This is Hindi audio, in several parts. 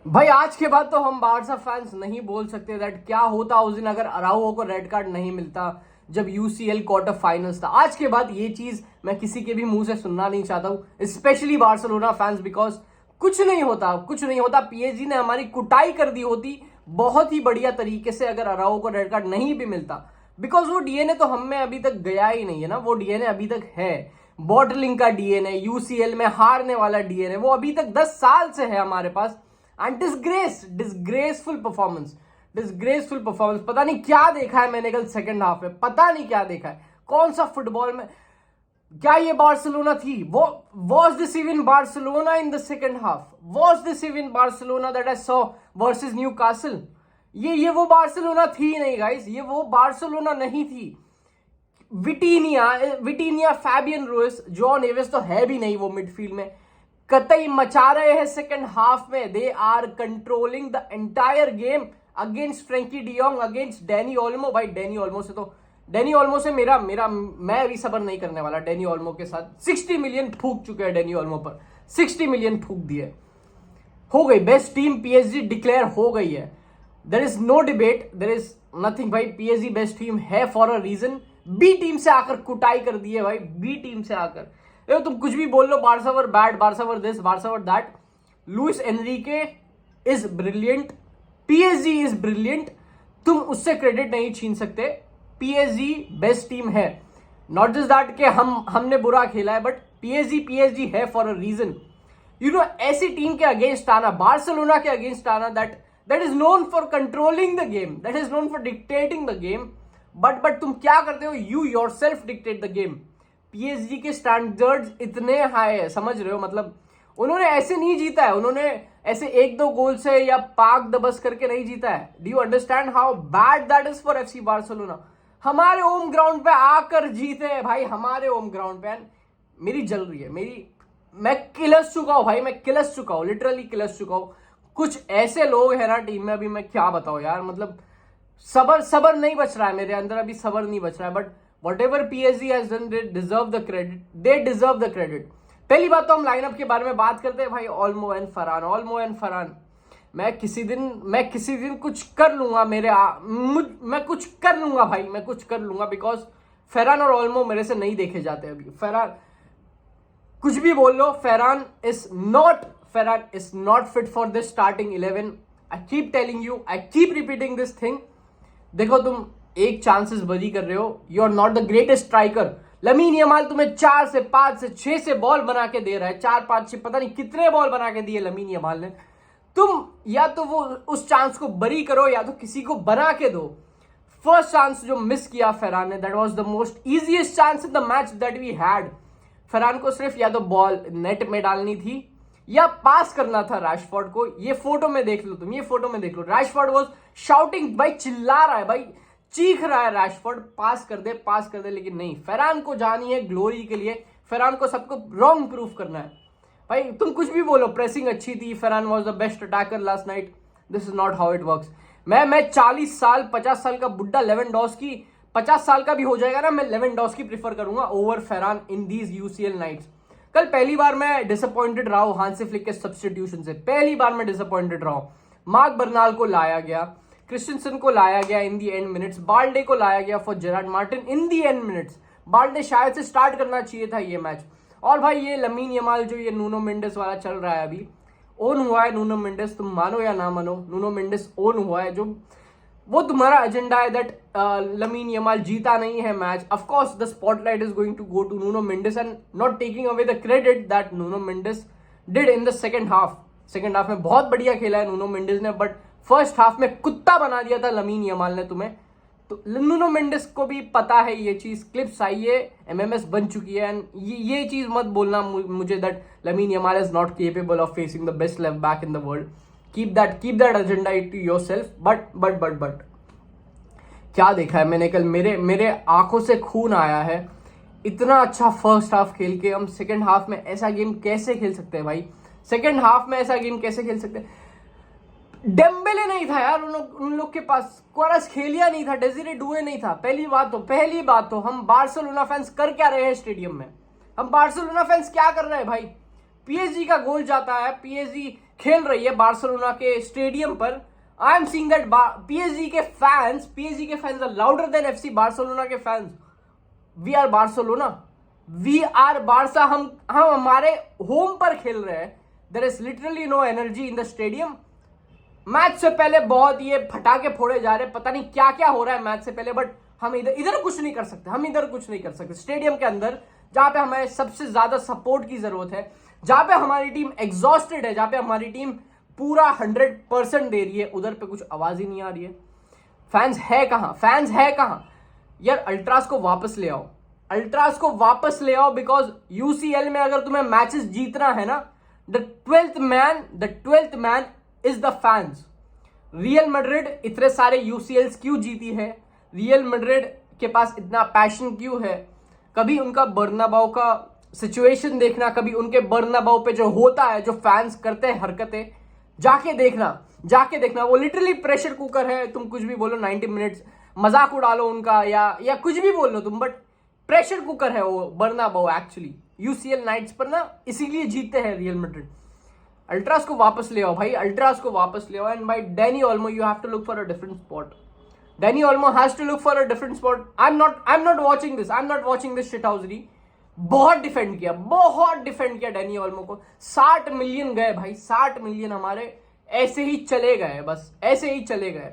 भाई आज के बाद तो हम बारसा फैंस नहीं बोल सकते दैट क्या होता उस दिन अगर अराउहो को रेड कार्ड नहीं मिलता जब यूसीएल क्वार्टर फाइनल्स था। आज के बाद ये चीज मैं किसी के भी मुंह से सुनना नहीं चाहता हूं, स्पेशली बार्सिलोना फैंस, बिकॉज कुछ नहीं होता, कुछ नहीं होता। पीएसजी ने हमारी कुटाई कर दी होती बहुत ही बढ़िया तरीके से अगर अराउहो को रेड कार्ड नहीं भी मिलता, बिकॉज वो डीएनए तो हम में अभी तक गया ही नहीं है ना। वो डीएनए अभी तक है, बॉटलिंग का डीएनए, यूसीएल में हारने वाला डीएनए, वो अभी तक 10 साल से है हमारे पास। And disgraceful performance, disgraceful performance. पता नहीं क्या देखा है मैंने कल सेकंड हाफ में, पता नहीं क्या देखा है, कौन सा फुटबॉल में। क्या ये बार्सिलोना थी? वो was this even Barcelona in the second half? Was this even Barcelona that I saw versus new castle? ये वो बार्सिलोना थी नहीं गाइस, ये वो बार्सिलोना नहीं थी। विटीनिया, फैबियन रूइस, जॉन एविस तो है भी नहीं वो मिडफील्ड में। कतई मचा रहे हैं सेकंड हाफ में। They are controlling the entire game against Frenkie de Jong, against Dani Olmo. भाई डैनी ओल्मो से मेरा मेरा मैं अभी सबर नहीं करने वाला डैनी ओल्मो के साथ। 60 मिलियन फूक चुके हैं डैनी ओल्मो पर, 60 मिलियन फूक दिए। हो गई बेस्ट टीम पीएसजी डिक्लेयर हो गई है। There is no debate, there is nothing भाई। पीएसजी बेस्ट टीम है for a reason. B team से आकर कुटाई कर दी है भाई, बी टीम से आकर। तुम कुछ भी बोल लो, Barca were bad, Barca were this, Barca were that, Luis Enrique is brilliant, PSG is brilliant. तुम उससे क्रेडिट नहीं छीन सकते। पीएसजी बेस्ट टीम है, नॉट जस्ट दैट के हमने बुरा खेला है, बट पीएसजी है for a reason. You know, ऐसी टीम के अगेंस्ट आना, बार्सिलोना के अगेंस्ट आना, that is known for controlling the game, that is known for dictating the game. But तुम क्या करते हो? You yourself dictate the game. PSG के स्टैंडर्ड्स इतने हाई है, समझ रहे हो? मतलब उन्होंने ऐसे नहीं जीता है, उन्होंने ऐसे एक दो गोल से या पाक दबस करके नहीं जीता है। Do you understand how bad that is for FC Barcelona? हमारे होम ग्राउंड पे आकर जीते हैं भाई, हमारे होम ग्राउंड पे। मेरी जल रही है, मैं किलस चुका हूं भाई, मैं किलस चुका हूं, लिटरली किलस चुका हूं। कुछ ऐसे लोग हैं ना टीम में, अभी मैं क्या बताऊं यार। मतलब सबर नहीं बच रहा है मेरे अंदर, अभी सबर नहीं बच रहा है। But whatever PSG has done, they deserve the credit, they deserve the credit। पहली बात तो हम लाइनअप के बारे में बात करते हैं भाई। Olmo and Farhan. मैं किसी दिन कुछ कर लूंगा, मैं कुछ कर लूंगा भाई, मैं कुछ कर लूंगा, बिकॉज फरहान और ओल्मो मेरे से नहीं देखे जाते अभी। फरहान कुछ भी बोल लो, Farhan is not fit for this starting 11। I keep telling you, I keep repeating this thing. देखो, तुम एक चांसेस बरी कर रहे हो, you are not the greatest striker. Lamine Yamal तुम्हें 4 से 5 से 6 से बॉल बना के दे रहा है, 4 5 6 पता नहीं कितने बॉल बना के दिए लमीन यमाल ने। तुम या तो वो उस चांस को बरी करो या तो किसी को बना के दो। फर्स्ट चांस जो मिस किया फरहान ने, that was the most easiest chance in the match that we had. Ferran को सिर्फ या तो बॉल नेट में डालनी थी या पास करना था रैशफोर्ड को। ये फोटो में देख लो तुम, ये फोटो में देख लो, रैशफोर्ड वाज शाउटिंग भाई, चिल्ला रहा है भाई, चीख रहा है रैशफोर्ड, पास कर दे, लेकिन नहीं। फरहान को जानी है ग्लोरी के लिए, फरहान को सबको रॉन्ग प्रूफ करना है भाई। तुम कुछ भी बोलो, प्रेसिंग अच्छी थी, Farhan was the best attacker last night, this is not how it works. मैं 40 साल 50 साल का बुड्ढा लेवेंडोस्की, 50 साल का भी हो जाएगा ना, मैं लेवेंडोस्की प्रीफर करूंगा over Ferran in these UCL nights. कल पहली बार मैं डिसअपॉइंटेड रहा हूं हांसी फ्लिक के सब्स्टिट्यूशन से, पहली बार मैं डिसअपॉइंटेड रहा हूं। मार्क बर्नाल को लाया गया, क्रिस्टियनसन को लाया गया इन दी एंड मिनट्स, बाल्डे को लाया गया for Gerrard Martin in the and minutes. Balde शायद से स्टार्ट करना चाहिए था ये मैच। और भाई ये लमीन यमाल जो ये नूनो मेंडेस वाला चल रहा है अभी, ओन हुआ है नूनो मेंडेस, तुम मानो या ना मानो, नूनो मेंडेस ओन हुआ है। जो वो तुम्हारा एजेंडा है दैट लमीन यमाल जीता नहीं है मैच। Of course the spotlight is going to go to Nuno Mendes and not taking away the credit that Nuno Mendes did in the second half. Second half में बहुत बढ़िया खेला है नूनो मेंडेस ने, बट फर्स्ट हाफ में कुत्ता बना दिया था लमीन यमाल ने तुम्हें। तो नूनो मेंडेस को भी पता है ये चीज, क्लिप्स आई है, एमएमएस बन चुकी है। एंड ये चीज मत बोलना मुझे that Lamine Yamal is not capable of facing the best left back in the world. Keep that agenda to yourself. But क्या देखा है मैंने कल, मेरे आंखों से खून आया है। इतना अच्छा फर्स्ट हाफ खेल के हम सेकंड हाफ में ऐसा गेम कैसे खेल सकते हैं भाई? सेकंड हाफ में ऐसा गेम कैसे खेल सकते हैं? डेम्बेले नहीं था यार उन लोग के पास, क्वारात्स्खेलिया नहीं था, डेजिरे डुए नहीं था। पहली बात तो हम बार्सिलोना फैंस कर क्या रहे हैं स्टेडियम में? हम बार्सिलोना फैंस क्या कर रहे हैं भाई? पीएसजी का गोल जाता है, पीएसजी खेल रही है बार्सिलोना के स्टेडियम पर, I am seeing that PSG के fans are louder than FC Barcelona के fans. We are Barcelona, we are Barca. हम हमारे होम पर खेल रहे हैं। There is literally no energy in the stadium. Match से पहले बहुत ये फटाके फोड़े जा रहे हैं, पता नहीं क्या क्या हो रहा है मैच से पहले, बट हम इधर कुछ नहीं कर सकते। हम इधर कुछ नहीं कर सकते। स्टेडियम के अंदर जहां पे हमें सबसे ज्यादा सपोर्ट की जरूरत है, जहां पे हमारी टीम एग्जॉस्टेड है, जहां पे हमारी टीम पूरा 100% दे रही है, उधर पे कुछ आवाज ही नहीं आ रही है। फैंस है कहां यार? अल्ट्रास को वापस ले आओ, अल्ट्रास को वापस ले आओ, बिकॉज यूसीएल में अगर तुम्हें मैचेस जीतना है ना, the twelfth man is the fans. Real Madrid इतने सारे यूसीएल्स क्यों जीती है? रियल मैड्रिड के पास इतना पैशन क्यों है? कभी उनका बर्नाबाउ का सिचुएशन देखना, कभी उनके बर्नाबाउ पे जो होता है, जो फैंस करते हैं हरकतें, जाके देखना। वो लिटरली प्रेशर कुकर है। तुम कुछ भी बोलो, 90 मिनट्स मजाक उड़ा लो उनका, या कुछ भी बोल लो तुम, बट प्रेशर कुकर है वो बर्नाबाउ एक्चुअली यूसीएल नाइट्स पर ना, इसीलिए जीतते हैं रियल मैड्रिड। अल्ट्रास को वापस ले आओ भाई, अल्ट्रास को वापस ले आओ। And bye Dani Olmo you have to look for a different spot. Dani Olmo has to look for a different spot. I am not watching this shithousery. बहुत डिफेंड किया डैनी ओल्मो को। 60 मिलियन गए भाई, 60 मिलियन हमारे ऐसे ही चले गए, बस ऐसे ही चले गए।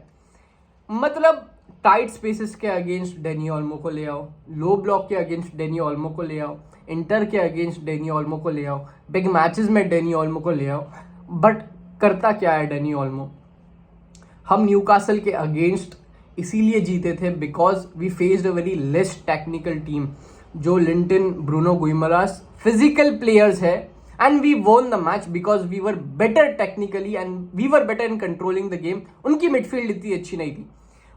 मतलब टाइट स्पेसेस के अगेंस्ट डैनी ओल्मो को ले आओ, लो ब्लॉक के अगेंस्ट डैनी ओल्मो को ले आओ, इंटर के अगेंस्ट डैनी ओल्मो को ले आओ, बिग मैचेस में डैनी ओल्मो को ले आओ, बट करता क्या है डैनी ओल्मो? हम न्यूकासल के अगेंस्ट इसीलिए जीते थे because we faced a very less technical team. Joelinton, Bruno Guimaraes physical players है, and we won the match because we were better technically and we were better in controlling the game. उनकी मिडफील्ड इतनी अच्छी नहीं थी,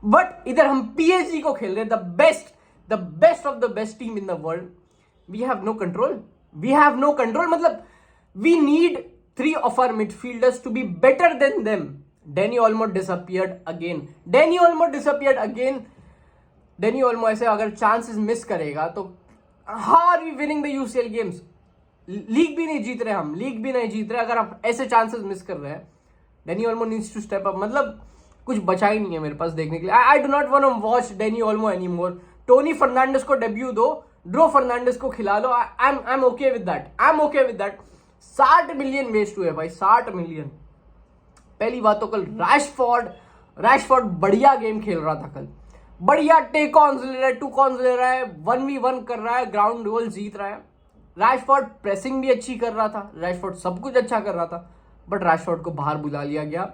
बट इधर हम पीएसजी को खेल रहे, the best of the best team in the world. We have no control. मतलब we need 3 of our midfielders to be better than them. Danny Olmo disappeared again. Danny Olmo ऐसे अगर चांसेस मिस करेगा तो how are we winning the UCL games? League भी नहीं जीत रहे अगर आप ऐसे चांसेस मिस कर रहे हैं। Danny Olmo needs to step up. मतलब कुछ बचा ही नहीं है मेरे पास देखने के लिए। I do not want to watch Danny Olmo anymore. Toni Fernandez को डेब्यू दो, ड्रो फर्नांडिस को खिला लो। I'm okay with that. 60 million waste हुए भाई, 60 मिलियन। पहली बात तो कल रैशफोर्ड बढ़िया गेम खेल रहा था कल, बढ़िया टेक ऑन्स ले रहा है, 2 कॉन्स ले रहा है, 1v1 कर रहा है, ग्राउंड डुअल जीत रहा है। रैशफोर्ड प्रेसिंग भी अच्छी कर रहा था, रैशफोर्ड सब कुछ अच्छा कर रहा था, बट रैशफोर्ड को बाहर बुला लिया गया।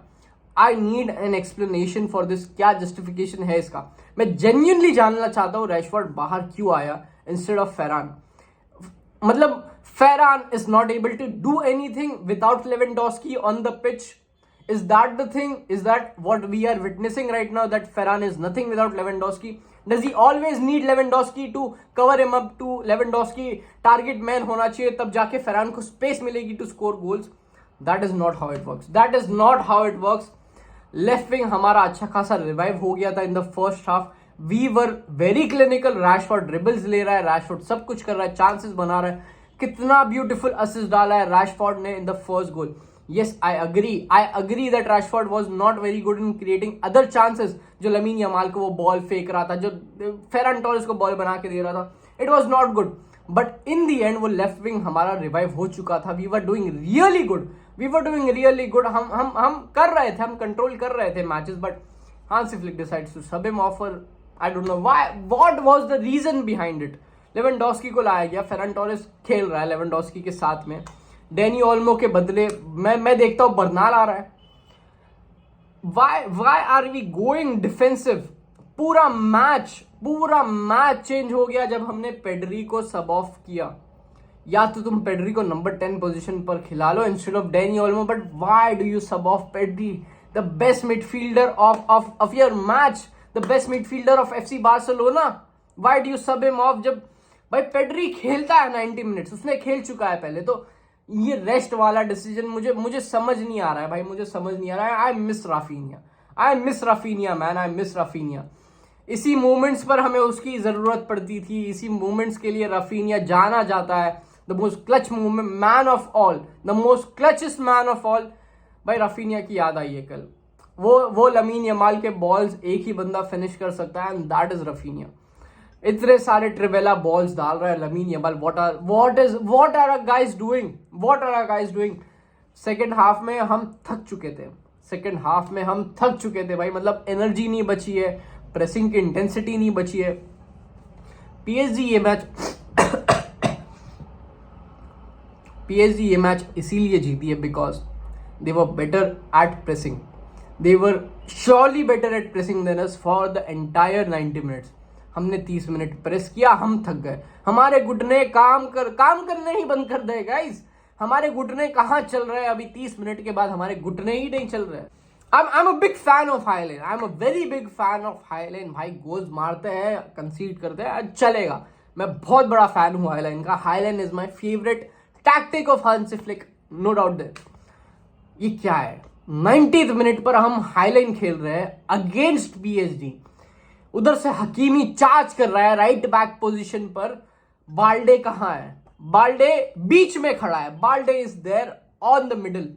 I need an explanation for this. क्या जस्टिफिकेशन है इसका? मैं जेन्युइनली जानना चाहता हूँ रैशफोर्ड बाहर क्यों आया इंस्टेड ऑफ फेरान। मतलब Ferran is not able to do anything without Lewandowski on the pitch. Is that the thing? Is that what we are witnessing right now? That Ferran is nothing without Lewandowski? Does he always need Lewandowski to cover him up? To Lewandowski target man होना चाहिए, तब जाके Ferran को space मिलेगी to score goals. That is not how it works. Left wing हमारा अच्छा खासा revive हो गया था in the first half. We were very clinical. Rashford dribbles ले रहा है, Rashford सब कुछ कर रहा है, chances बना रहा है। कितना ब्यूटीफुल असिस्ट डाला है रैशफोर्ड ने in the first goal. Yes, I agree that Rashford was not very good in creating other chances. जो लमीन यमाल को वो बॉल फेंक रहा था, जो फेरन टोरेस को बॉल बना के दे रहा था, it was not good. But in the end वो लेफ्ट विंग हमारा रिवाइव हो चुका था। We were doing really good. हम कर रहे थे, हम कंट्रोल कर रहे थे matches, but Hansi Flick decides to sub him off. I don't know what was the reason behind it. Lewandowski को लाया गया, फेरन टोरेस खेल रहा है लेवेंडोस्की के साथ में। डैनी ओल्मो के बदले मैं देखता हूं बर्नाल आ रहा है। Why are we going defensive? पूरा मैच चेंज हो गया जब हमने पेड्री को सब ऑफ किया। या तो तुम पेड्री को नंबर 10 पोजीशन पर खिला लो instead of Dani Olmo, but why do you sub off Pedri, the best midfielder of your match, the best midfielder of FC Barcelona? Why do you sub him off? जब भाई पेड्री खेलता है 90 मिनट्स, उसने खेल चुका है पहले, तो ये रेस्ट वाला डिसीजन मुझे समझ नहीं आ रहा है भाई, मुझे समझ नहीं आ रहा है। I miss Raphinha. इसी मोमेंट्स पर हमें उसकी जरूरत पड़ती थी, इसी मोमेंट्स के लिए राफीनिया जाना जाता है the most clutch man of all, the most clutchest man of all. भाई राफिनिया की याद आई है कल, वो लमीन यमाल के बॉल्स एक ही बंदा फिनिश कर सकता है, एंड दैट इज राफिनिया। इतने सारे ट्रिवेला बॉल्स डाल रहा है Lamine Yamal. What are guys doing. Second half में हम थक चुके थे भाई, मतलब एनर्जी नहीं बची है, प्रेसिंग की इंटेंसिटी नहीं बची है। पीएसजी ये मैच इसीलिए जीती है because they were better at pressing, they were surely better at pressing than us for the entire 90 minutes. हमने 30 मिनट प्रेस किया, हम थक गए, हमारे घुटने काम करने ही बंद कर दे गाइस। हमारे घुटने कहाँ चल रहे हैं अभी 30 मिनट के बाद, हमारे घुटने ही नहीं चल रहे। I'm a big fan of Highland. I'm a very big fan of Highland. भाई गोल्स मारते हैं, कंसीड करते हैं, चलेगा। मैं बहुत बड़ा फैन हूँ हाईलैंड का। High line is my favourite tactic of Hansi Flick, no doubt that. ये क्या है, 90th मिनट पर हम हाईलैंड खेल रहे हैं अगेंस्ट पीएसजी। उधर से हकीमी चार्ज कर रहा है राइट बैक पोजीशन पर। बाल्डे कहाँ है? बाल्डे बीच में खड़ा है। Balde is there on the middle.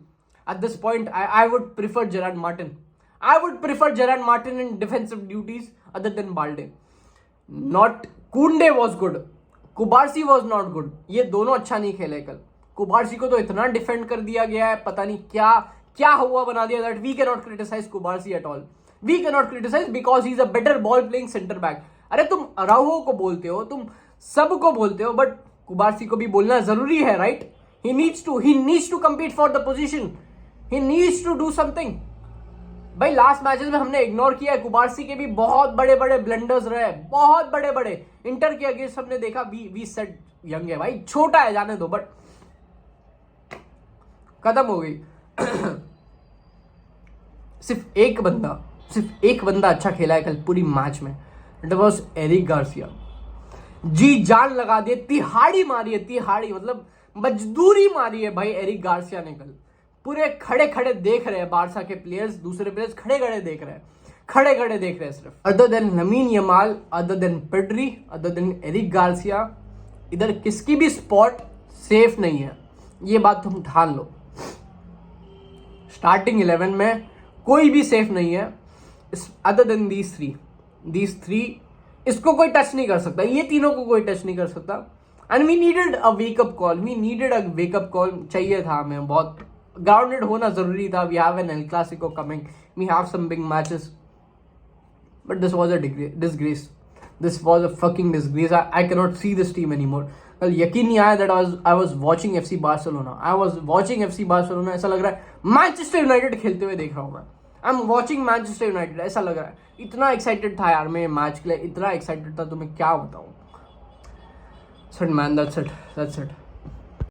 At this point, I would prefer Gerard Martin. I would prefer Gerard Martin in defensive duties other than Balde. Not Koundé was good. कुबारसी was not good. ये दोनों अच्छा नहीं खेले कल। कुबारसी को तो इतना डिफेंड कर दिया गया है, पता नहीं क्या हुआ बना दिया, that we cannot criticize कुबारसी at all. We cannot criticize because he is a better ball playing center back. अरे तुम अराउहो को बोलते हो, तुम सबको बोलते हो, बट कुबारसी को भी बोलना जरूरी है, right? He needs to compete for the position. He needs to do something. भाई लास्ट मैचेस में हमने इग्नोर किया है, कुबारसी के भी बहुत बड़े बड़े ब्लंडर्स रहे, बहुत बड़े बड़े। इंटर के अगेंस्ट हमने देखा, वी सेड यंग है भाई, छोटा है, जाने दो, बट खत्म हो गई। सिर्फ एक बंदा अच्छा खेला है कल पूरी मैच में, इट वाज एरिक गार्सिया। जी जान लगा दिए, तिहाड़ी मारी है, मतलब मजदूरी मारी है भाई एरिक गार्सिया ने कल। पूरे खड़े देख रहे हैं बारसा के प्लेयर्स, दूसरे प्लेयर्स खड़े देख रहे हैं सिर्फ। Other than Lamine Yamal, other than Pedri, other than Eric Garcia, इधर किसकी भी स्पॉट सेफ नहीं है, ये बात तुम ठान लो। स्टार्टिंग 11 में कोई भी सेफ नहीं है अदर देन दीज थ्री। इसको कोई टच नहीं कर सकता, ये तीनों को कोई टच नहीं कर सकता। And we needed a wake up call, चाहिए था हमें, बहुत ग्राउंडेड होना जरूरी था। We have an El Clasico coming, we have some big matches, but this was a disgrace, this was a fucking disgrace. I can not see this team anymore. कल यकीन नहीं आया that I was watching FC Barcelona. ऐसा लग रहा है मैनचेस्टर यूनाइटेड खेलते हुए देख रहा हूं मैं। I am watching Manchester United, ऐसा लग रहा है। इतना एक्साइटेड था यार मैं मैच के लिए, इतना एक्साइटेड था, तुम्हें क्या बताऊं। सट मैन, दैट्स इट।